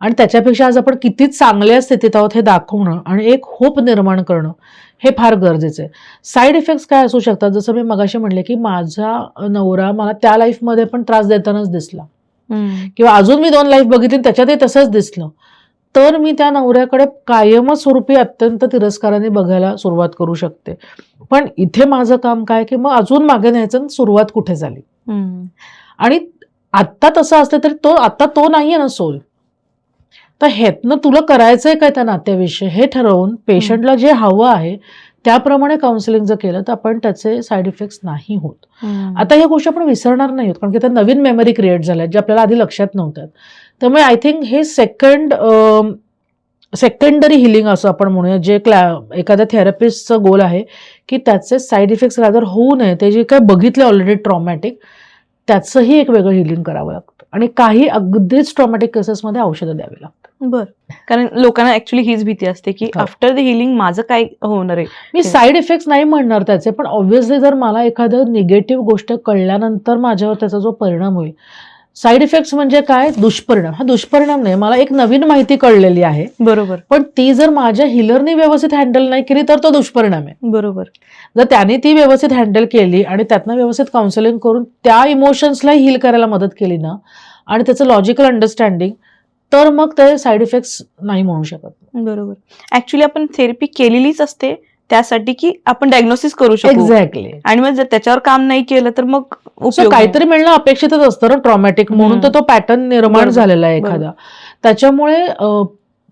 S2: आणि त्याच्यापेक्षा आज आपण किती चांगल्या स्थितीत आहोत हे दाखवणं आणि एक होप निर्माण करणं हे फार गरजेचं आहे. साईड इफेक्ट्स काय असू शकतात, जसं मी मगाशी म्हणले की माझा नवरा मला त्या लाईफमध्ये पण त्रास देतानाच दिसला, किंवा अजून मी 2 लाईफ बघितली त्याच्यातही तसंच दिसलं, तर मी त्या नवऱ्याकडे कायमच स्वरूपी अत्यंत तिरस्काराने बघायला सुरुवात करू शकते. पण इथे माझं काम काय की मग अजून मागे न्यायचं, सुरुवात कुठे झाली. आणि आत्ता तसं असतं तरी आता तो नाहीये ना सोल, तर ह्यातनं तुला करायचंय काय त्या नात्याविषयी हे ठरवून पेशंटला जे हवं आहे त्याप्रमाणे काउन्सिलिंग जर केलं तर आपण त्याचे साईड इफेक्ट्स नाही होत. आता ह्या गोष्टी आपण विसरणार नाही होत, कारण की त्या नवीन मेमरी क्रिएट झाल्या जे आपल्याला आधी लक्षात नव्हत्या. त्यामुळे आय थिंक हे सेकंडरी हिलिंग असं आपण म्हणूया, जे एखाद्या थेरपिस्टचं गोल आहे की त्याचे साईड इफेक्ट्स रादर होऊ नये, ते जे काय बघितले ऑलरेडी ट्रॉमॅटिक, त्याचंही एक वेगळं हिलिंग करावं लागतं. आणि काही अगदीच ट्रॉमॅटिक केसेसमध्ये औषधं द्यावी लागतात.
S1: बर, कारण लोकांना ऍक्च्युली हीच भीती असते की
S2: हो.
S1: आफ्टर द हिलिंग माझं काय होणार आहे.
S2: मी साईड इफेक्ट्स नाही म्हणणार त्याचे, पण ऑब्व्हियसली जर मला एखादं निगेटिव्ह गोष्ट कळल्यानंतर माझ्यावर त्याचा जो परिणाम होईल, साईड इफेक्ट्स म्हणजे काय, दुष्परिणाम. हा दुष्परिणाम नाही, मला एक नवीन माहिती कळलेली आहे,
S1: बरोबर
S2: पण ती जर माझ्या हिलरनी व्यवस्थित हँडल नाही केली तर तो दुष्परिणाम आहे.
S1: बरोबर.
S2: जर त्याने ती व्यवस्थित हँडल केली आणि त्यातनं व्यवस्थित काउन्सिलिंग करून त्या इमोशन्सला हील करायला मदत केली ना, आणि त्याचं लॉजिकल अंडरस्टँडिंग, तर मग ते साईड इफेक्ट्स नाही म्हणू शकत.
S1: बरोबर. ऍक्च्युली आपण थेरपी केलेलीच असते त्यासाठी की आपण डायग्नोसिस करू शकू,
S2: एक्झॅक्टली.
S1: आणि मग जर त्याच्यावर काम नाही केलं तर मग उपयोग
S2: काहीतरी मिळणं अपेक्षितच असतं ना, ट्रॉमॅटिक म्हणून तर तो पॅटर्न निर्माण
S1: बरोबर,
S2: झालेला आहे एखादा. त्याच्यामुळे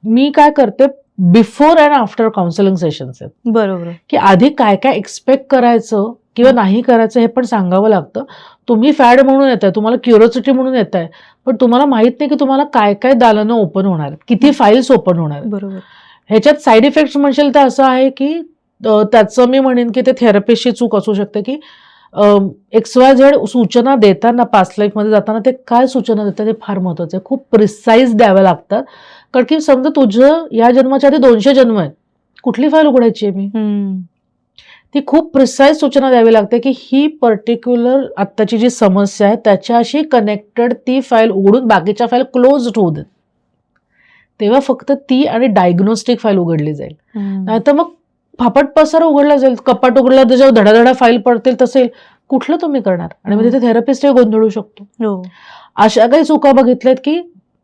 S2: मी काय करते, before and after counselling sessions आहेत,
S1: नाही. बरोबर.
S2: की आधी काय काय एक्सपेक्ट करायचं किंवा नाही करायचं हे पण सांगावं लागतं. तुम्ही फॅड म्हणून येताय, तुम्हाला क्युरिओसिटी म्हणून येताय, पण तुम्हाला माहित नाही की तुम्हाला काय काय दालनं ओपन होणार आहेत, किती फाईल्स ओपन होणार आहेत.
S1: बरोबर.
S2: ह्याच्यात साईड इफेक्ट्स म्हणशील तर असं आहे की त्याचं मी म्हणेन की ते थेरपिस्टची चूक असू शकते की XYZ सूचना देताना पास्ट लाईफमध्ये जाताना ते काय सूचना देतात ते फार महत्वाचं आहे. खूप प्रिसाईज द्याव्या लागतात, कारण की समजा तुझं या जन्माच्या आधी 200 जन्म आहेत, कुठली फाईल उघडायची आहे मी, ती खूप प्रिसाईज सूचना द्यावी लागते की ही पर्टिक्युलर आत्ताची जी समस्या आहे त्याच्याशी कनेक्टेड ती फाईल उघडून बाकीच्या फाईल क्लोज होऊ देत, तेव्हा फक्त ती आणि डायग्नोस्टिक फाईल उघडली जाईल. नाहीतर मग फापट पसारा उघडला जाईल, कपाट उघडला त्याच्यावर धडाधडा फाईल पडतील, तसे कुठलं तुम्ही करणार, आणि मग तिथे थेरपिस्टही गोंधळू शकतो. अशा काही चुका बघितल्यात की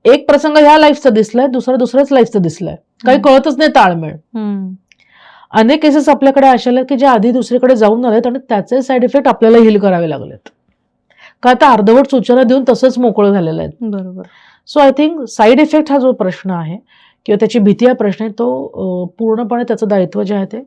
S2: एक प्रसंग ह्या लाईफचा दिसलाय, दुसऱ्याच लाईफचा दिसलाय, काही कळतच नाही ताळमेळ. अनेक केसेस आपल्याकडे अशा आहेत की जे आधी दुसरीकडे जाऊन आलेत आणि त्याचे साईड इफेक्ट आपल्याला हील करावे लागलेत, का आता अर्धवट सूचना देऊन तसंच मोकळं झालेलं आहे.
S1: बरोबर.
S2: So I think side effect हा जो प्रश्न आहे किंवा त्याची भीती हा प्रश्न आहे, तो पूर्णपणे त्याचं दायित्व जे आहे ते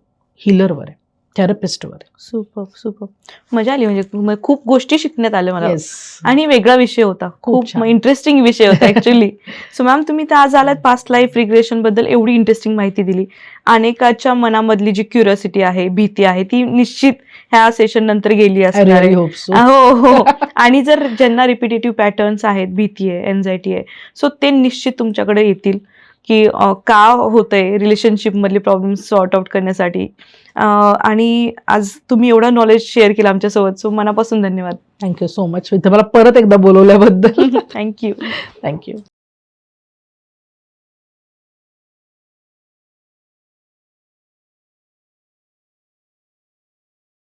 S2: हिलरवर आहे, थेरपिस्टवर आहे.
S1: सुपर मजा आली, म्हणजे खूप गोष्टी शिकण्यात आल्या मला.
S2: Yes.
S1: आणि वेगळा विषय होता, खूप
S2: छान.
S1: इंटरेस्टिंग विषय होता ऍक्च्युली. सो मॅम, तुम्ही तर आज आलात पास्ट लाईफ रिग्रेशन बद्दल एवढी इंटरेस्टिंग माहिती दिली. अनेकाच्या मनामधली जी क्युरिओसिटी आहे, भीती आहे, ती निश्चित ह्या सेशन नंतर गेली
S2: I
S1: असणार आहे.
S2: really hope so.
S1: हो. आणि जर ज्यांना रिपिटेटिव्ह पॅटर्न्स आहेत, भीती आहे, एन्झायटी आहे, सो ते निश्चित तुमच्याकडे येतील की का होतंय रिलेशनशिप मधले प्रॉब्लेम्स सॉर्ट आउट करण्यासाठी. आणि आज तुम्ही एवढं नॉलेज शेअर केलं आमच्यासोबत, सो मनापासून धन्यवाद.
S2: थँक्यू सो मच इथे मला परत एकदा बोलवल्याबद्दल.
S1: थँक्यू.
S2: थँक्यू.